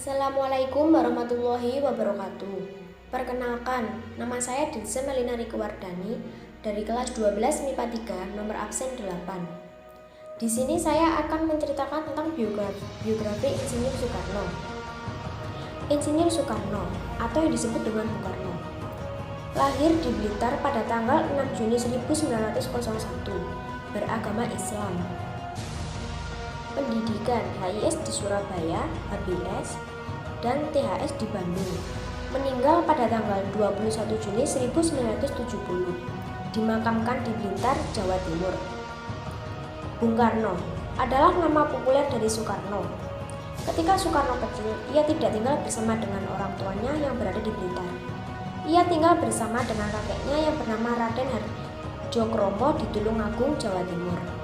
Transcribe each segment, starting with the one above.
Assalamualaikum warahmatullahi wabarakatuh. Perkenalkan, nama saya Dinsen Melina Rikuwardani dari kelas 12 MIPA 3 nomor absen 8. Di sini saya akan menceritakan tentang biografi Insinyur Soekarno. Insinyur Soekarno atau yang disebut dengan Bung Karno lahir di Blitar pada tanggal 6 Juni 1901, beragama Islam. Pendidikan HIS di Surabaya, HBS, dan THS di Bandung. Meninggal pada tanggal 21 Juni 1970. Dimakamkan di Blitar, Jawa Timur. Bung Karno adalah nama populer dari Soekarno. Ketika Soekarno kecil, ia tidak tinggal bersama dengan orang tuanya yang berada di Blitar. Ia tinggal bersama dengan kakeknya yang bernama Raden Harjokromo di Tulungagung, Jawa Timur.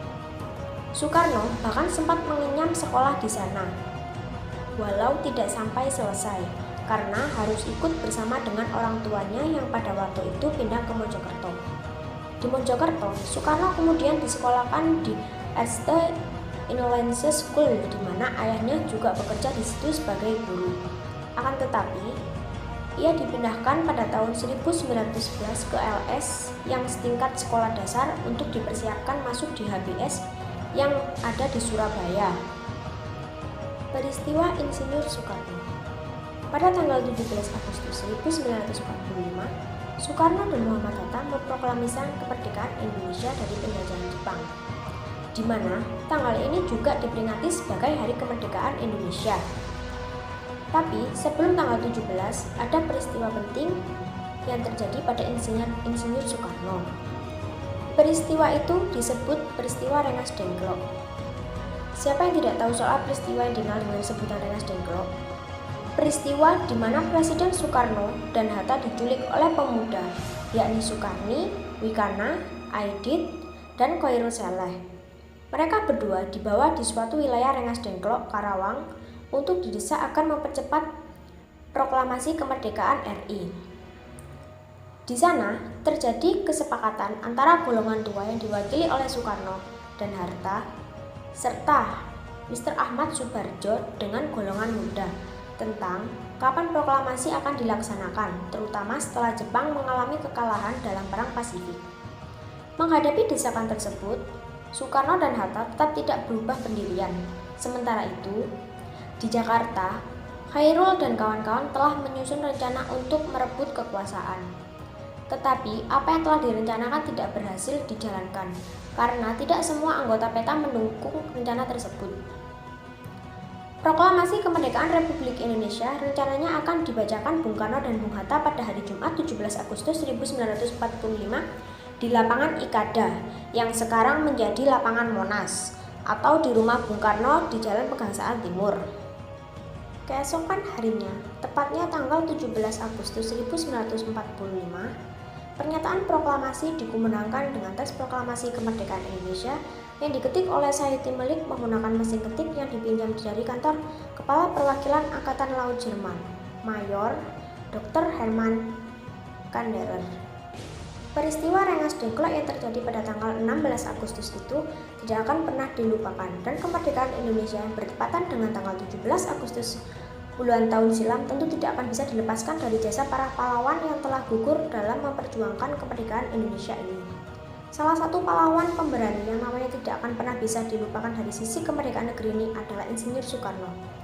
Soekarno bahkan sempat mengenyam sekolah di sana, walau tidak sampai selesai karena harus ikut bersama dengan orang tuanya yang pada waktu itu pindah ke Mojokerto. Di Mojokerto, Soekarno kemudian disekolahkan di Erste Indolense School, di mana ayahnya juga bekerja di situ sebagai guru. Akan tetapi, ia dipindahkan pada tahun 1911 ke LS yang setingkat sekolah dasar untuk dipersiapkan masuk di HBS yang ada di Surabaya. Peristiwa Insinyur Soekarno. Pada tanggal 17 Agustus 1945, Soekarno dan Muhammad Hatta memproklamasikan kemerdekaan Indonesia dari penjajahan Jepang, di mana tanggal ini juga diperingati sebagai Hari Kemerdekaan Indonesia. Tapi sebelum tanggal 17, ada peristiwa penting yang terjadi pada Insinyur Soekarno. Peristiwa itu disebut peristiwa Rengas Dengklok. Siapa yang tidak tahu soal peristiwa yang dikenal dengan sebutan Rengas Dengklok? Peristiwa di mana Presiden Soekarno dan Hatta diculik oleh pemuda, yakni Soekarni, Wikana, Aidit, dan Khoirul Saleh. Mereka berdua dibawa di suatu wilayah Rengas Dengklok, Karawang, untuk didesak akan mempercepat proklamasi kemerdekaan RI. Di sana terjadi kesepakatan antara golongan tua yang diwakili oleh Soekarno dan Hatta serta Mr. Ahmad Subarjo dengan golongan muda tentang kapan proklamasi akan dilaksanakan, terutama setelah Jepang mengalami kekalahan dalam Perang Pasifik. Menghadapi desakan tersebut, Soekarno dan Hatta tetap tidak berubah pendirian. Sementara itu, di Jakarta, Khairul dan kawan-kawan telah menyusun rencana untuk merebut kekuasaan. Tetapi apa yang telah direncanakan tidak berhasil dijalankan karena tidak semua anggota PETA mendukung rencana tersebut. Proklamasi Kemerdekaan Republik Indonesia rencananya akan dibacakan Bung Karno dan Bung Hatta pada hari Jumat 17 Agustus 1945 di lapangan Ikada yang sekarang menjadi lapangan Monas atau di rumah Bung Karno di Jalan Pegangsaan Timur. Keesokan harinya, tepatnya tanggal 17 Agustus 1945, pernyataan proklamasi dikumandangkan dengan teks proklamasi kemerdekaan Indonesia yang diketik oleh Sayuti Melik menggunakan mesin ketik yang dipinjam dari kantor Kepala Perwakilan Angkatan Laut Jerman, Mayor Dr. Hermann Kanderer. Peristiwa Rengas Dengklok yang terjadi pada tanggal 16 Agustus itu tidak akan pernah dilupakan, dan kemerdekaan Indonesia yang bertepatan dengan tanggal 17 Agustus puluhan tahun silam tentu tidak akan bisa dilepaskan dari jasa para pahlawan yang telah gugur dalam memperjuangkan kemerdekaan Indonesia ini. Salah satu pahlawan pemberani yang namanya tidak akan pernah bisa dilupakan dari sisi kemerdekaan negeri ini adalah Insinyur Soekarno.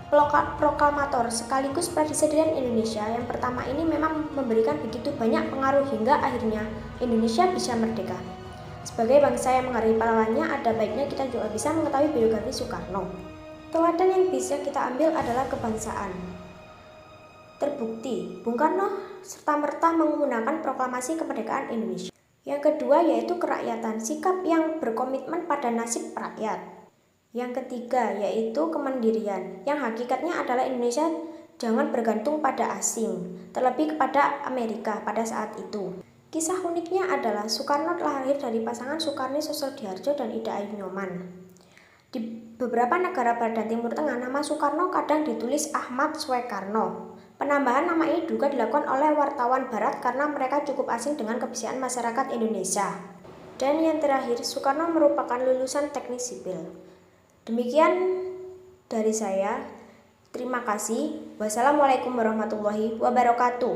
Proklamator sekaligus Presiden Indonesia yang pertama ini memang memberikan begitu banyak pengaruh hingga akhirnya Indonesia bisa merdeka. Sebagai bangsa yang menghargai pahlawannya, ada baiknya kita juga bisa mengetahui biografi Soekarno. Teladan yang bisa kita ambil adalah kebangsaan. Terbukti, Bung Karno serta-merta menggunakan proklamasi kemerdekaan Indonesia. Yang kedua yaitu kerakyatan, sikap yang berkomitmen pada nasib rakyat. Yang ketiga yaitu kemandirian, yang hakikatnya adalah Indonesia jangan bergantung pada asing, terlebih kepada Amerika pada saat itu. Kisah uniknya adalah Soekarno lahir dari pasangan Soekarni Sosodiharjo dan Ida Ayu Nyoman. Di beberapa negara barat dan timur tengah, nama Soekarno kadang ditulis Ahmad Swekarno. Penambahan nama ini juga dilakukan oleh wartawan barat karena mereka cukup asing dengan kebiasaan masyarakat Indonesia. Dan yang terakhir, Soekarno merupakan lulusan teknik sipil. Demikian dari saya. Terima kasih. Wassalamualaikum warahmatullahi wabarakatuh.